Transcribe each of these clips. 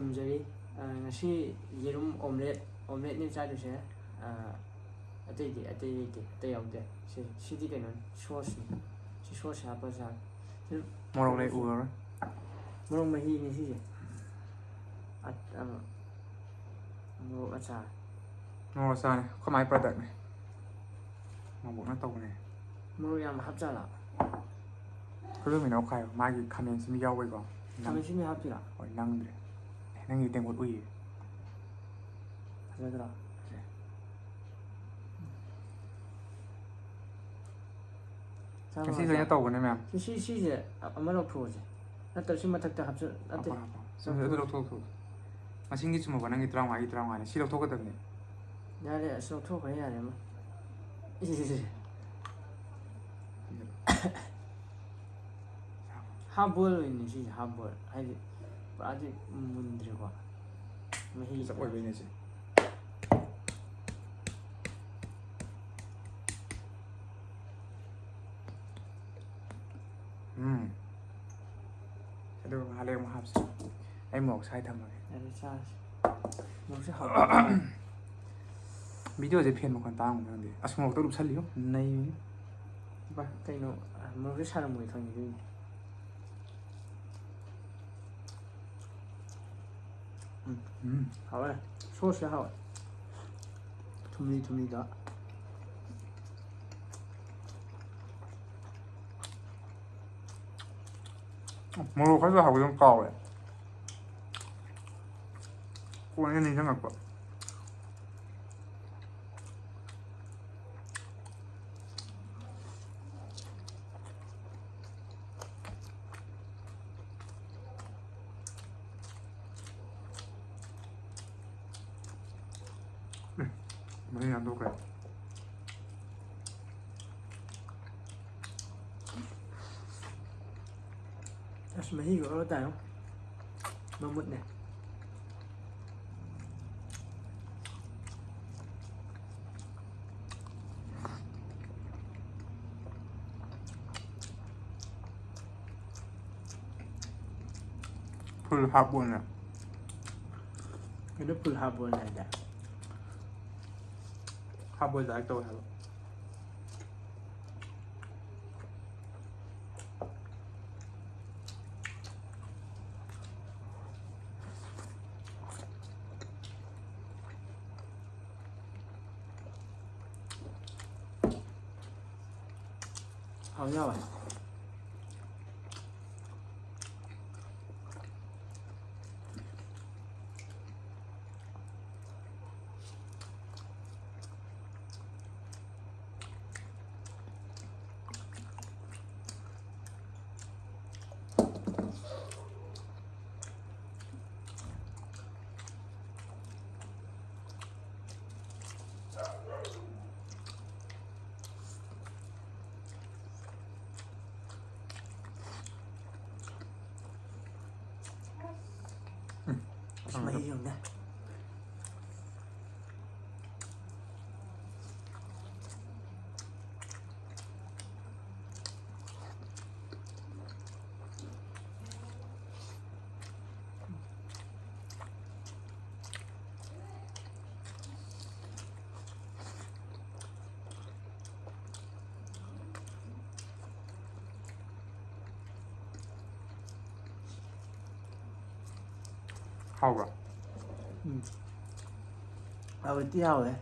ꯈꯨꯔꯨꯝꯖꯔꯤ ꯉꯁꯤ ꯌꯦꯔꯨꯝ ꯑꯣꯝꯂꯦꯠꯅꯤ ꯆꯥꯗꯣꯏꯁꯦ ꯑꯇꯩꯗꯤ ꯑꯇꯩ ꯂꯩꯇꯦ ꯑꯇꯩ ꯌꯥꯎꯗꯦ ꯁꯤꯗꯤ ꯀꯩꯅꯣꯅꯤ ꯁꯣꯁꯅꯤ ꯁꯤ ꯁꯣꯁ ꯍꯥꯞꯄ ꯆꯥꯔ ꯃꯣꯔꯣꯛ ꯂꯩ ꯎꯔꯔꯣꯏ ꯃꯣꯔꯣꯛ ꯃꯍꯤꯅꯤ ꯁꯤꯁꯦ ꯃꯣꯔꯣꯛ ꯑꯆꯥꯔ ꯃꯣꯔꯣꯛ ꯑꯆꯥꯔꯅꯤ ꯑꯩꯈꯣꯏ ꯃꯥꯏ ꯄ꯭ꯔꯗꯛꯅꯤ ꯃꯕꯣꯛꯅ ꯇꯧꯕꯅꯦ ꯃꯣꯔꯣꯛ ꯌꯥꯝ ꯍꯥꯞꯆꯥꯠꯂꯥ ꯈꯨꯜꯂꯨꯃꯤꯅ ꯈꯥꯏꯌꯣ ꯃꯥꯒꯤ ꯈꯥꯃꯦꯟꯁꯤꯟꯕꯤ ꯌꯥꯎꯕꯩꯀꯣ ꯈꯥꯃꯦꯟꯁꯤꯟꯕꯤ ꯍꯥꯞꯄꯤꯔꯣ ꯍꯣꯏ ꯅꯪꯗ꯭ꯔꯦ ꯅꯪꯒꯤ ꯇꯦꯡꯀꯣꯠ ꯎꯏꯌꯦ ꯐꯖꯗ꯭ꯔꯣ ꯉꯁꯤ ꯂꯣꯏꯅ ꯇꯧꯕꯅꯦ ꯃꯌꯥꯝ ꯁꯤꯁꯦ ꯑꯃ ꯂꯧꯊꯣꯛꯑꯁꯦ ꯅꯠꯇ꯭ꯔ ꯁꯤ ꯃꯊꯛꯇ ꯍꯥꯞꯆ ꯅꯠꯇꯦ ꯑꯗꯨ ꯂꯧꯊꯣꯛ ꯃꯁꯤꯡꯒꯤ ꯆꯨꯝꯃꯕ ꯅꯪꯒꯤ 35ꯒꯤ 35ꯅꯤ ꯁꯤ ꯂꯧꯊꯣꯛꯀꯗꯕꯅꯤ ꯌꯥꯔꯦ ꯑꯁ ꯂꯧꯊꯣꯛꯈ꯭ꯔꯦ ꯌꯥꯔꯦ ꯑꯃ ꯍꯥꯐ ꯕꯣꯏꯜ ꯑꯣꯏꯅꯤ ꯁꯤꯁꯦ ꯍꯥꯐ ꯕꯣꯏꯜ ꯍꯥꯏꯗꯤ ꯄꯨꯔꯥꯗꯤ ꯃꯨꯟꯗ꯭ꯔꯤꯀꯣ ꯃꯍꯤ ꯆꯞ ꯑꯣꯏꯕꯩꯅꯦ ꯁꯤ ꯑꯗꯨꯒ ꯉꯥꯏꯍꯥꯛ ꯂꯩꯔ ꯑꯃꯨꯛ ꯍꯥꯞꯁꯤ ꯑꯩ ꯃꯣꯔꯣꯛ ꯁꯥꯏ ꯊꯝꯃꯒꯦ ꯌꯥꯔꯦ ꯆꯥꯔꯁꯤ ꯃꯣꯔꯣꯛꯁꯦ ꯍꯥꯎꯇꯕ ꯃꯥꯜꯂꯦ ꯚꯤꯗꯤꯑꯣꯁꯦ ꯐꯦꯟ ꯃꯈꯣꯟ ꯇꯥꯔꯝꯒꯅꯤ ꯈꯪꯗꯦ ꯑꯁ ꯃꯣꯔꯣꯛꯇ ꯂꯨꯞꯁꯜꯂꯤꯌꯣ ꯅꯩꯕꯅꯤ ꯀꯩꯅꯣ ꯃꯣꯔꯣꯛꯁꯦ ꯁꯥꯔꯝꯃꯣꯏ ꯈꯪꯉꯤ ꯑꯗꯨꯏꯅꯤ ꯍꯥꯎꯋꯦ ꯁꯣꯁꯁꯦ ꯍꯥꯎꯋꯦ ꯊꯨꯝꯂꯤꯗ ꯃꯣꯔꯣꯛ ꯈꯔꯁꯨ ꯍꯥꯎꯕꯗꯧ ꯀꯥꯎꯋꯦ ꯀꯣꯟꯅ ꯅꯤꯡꯁꯤꯡꯉꯛꯄ ꯃꯍꯤ ꯌꯥꯝꯗꯣꯛꯈ꯭ꯔꯦ ꯑꯁ ꯃꯍꯤꯒ ꯑꯣꯔ ꯇꯥꯏꯌꯣ ꯃꯃꯨꯠꯅꯦ ꯐꯨꯜ ꯍꯥꯞ ꯑꯣꯏꯅ ꯀꯩꯅꯣ ꯐꯨꯜ ꯍꯥꯐ ꯕꯣꯏꯜ ꯍꯥꯏꯗꯤ ꯍꯥꯞ ꯕꯣꯏꯜ ꯗꯥꯏꯔꯦꯛ ꯇꯧꯋꯦ ꯍꯥꯏꯕ ꯍꯥꯎꯗꯤ ꯍꯥꯎꯋꯦ ꯃꯍꯤ ꯌꯦꯡꯉꯨꯅꯦ ꯍꯥꯎꯕ꯭ꯔꯥ ꯍꯥꯎꯗꯤ ꯍꯥꯎꯋꯦ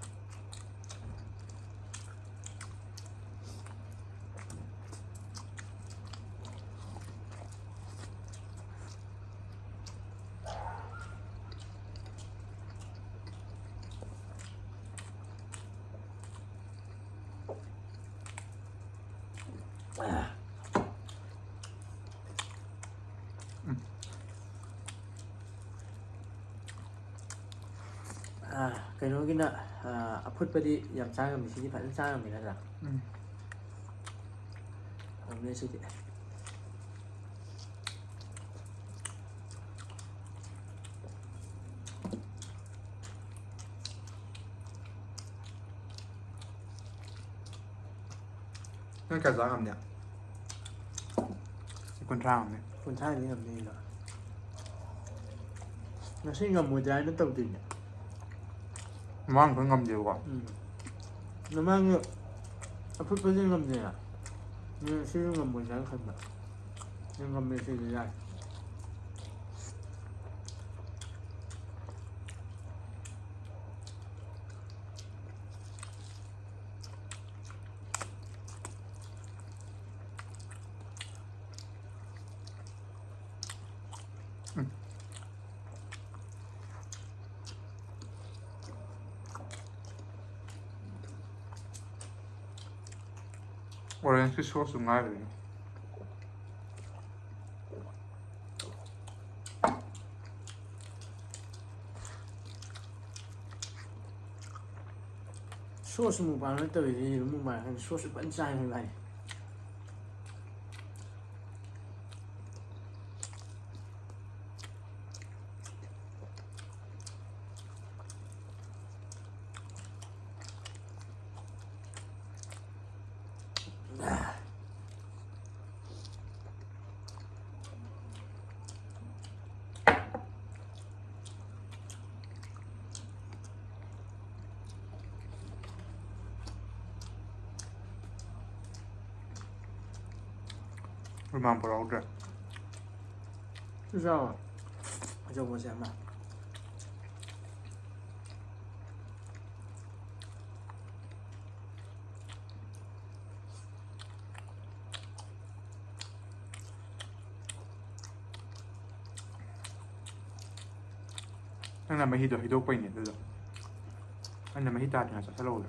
ꯀꯩꯅꯣꯒꯤꯅ ꯑꯐꯨꯠꯄꯗꯤ ꯌꯥꯝ ꯆꯥꯉꯝꯃꯤ ꯁꯤꯗꯤ ꯐꯖꯅ ꯆꯥꯉꯝꯃꯤ ꯅꯠꯇ꯭ꯔꯥ ꯁꯤꯗꯤ ꯅꯪ ꯀꯌꯥ ꯆꯥ ꯉꯝꯅꯤ 30 ꯉꯝꯅꯤ 30ꯗꯤ ꯉꯝꯅꯤꯗ ꯉꯁꯤ ꯉꯝꯃꯣꯏꯗ꯭ꯔꯥ ꯍꯥꯏꯅ ꯇꯧꯗꯣꯏꯅꯦ ꯃꯃꯥꯡ ꯈꯔ ꯉꯝꯗꯦꯕꯀꯣ ꯃꯃꯥꯡꯗ ꯑꯐꯨꯠꯄꯁꯦ ꯉꯝꯗꯦꯅ ꯁꯤꯁꯨ ꯉꯝꯃꯣꯏꯗ꯭ꯔꯥꯅ ꯈꯟꯕ ꯉꯝꯃꯦ ꯁꯤꯁꯨ ꯌꯥꯏ 오렌지 소스 ngayon. 소스 먹방을 또 이제 먹방 소스 반찬을 많이 얼마나 보라 그래? 至少就我先吧 Nang na mahido hido pa ini dulu. Nang na mahita din sa salaw.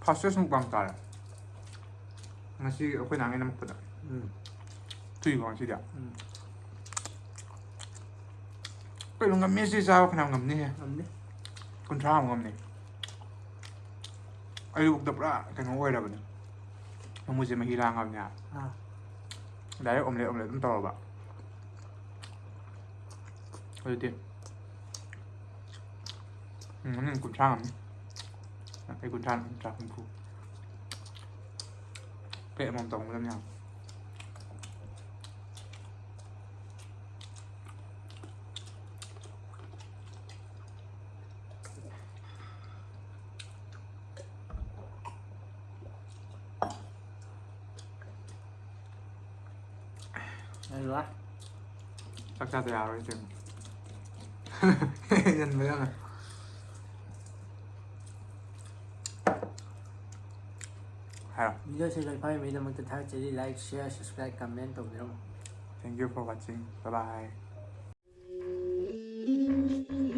Pastos mukbang tayo. Ngasi ako nangin na magpada. Tuy ko ang siya. Pero ngam niya siya ako ngam niya. Kung siya ako ngam niya. Ay luwag na pra. Kaya ngaway na ba niya? Nung mo siya mahila ngam niya. Dahil omelet ang tawa ba? Ay di. Kung siya ngam niya. Ay kung siya ngam po. Kaya mong tawang lang niya. Đây rồi Chắc chắn là rồi chứ. Nhân mấy lần video sẽ lại phải mấy đứa mình thấy chỉ like share subscribe comment tổng được không? Thank you for watching. Bye bye.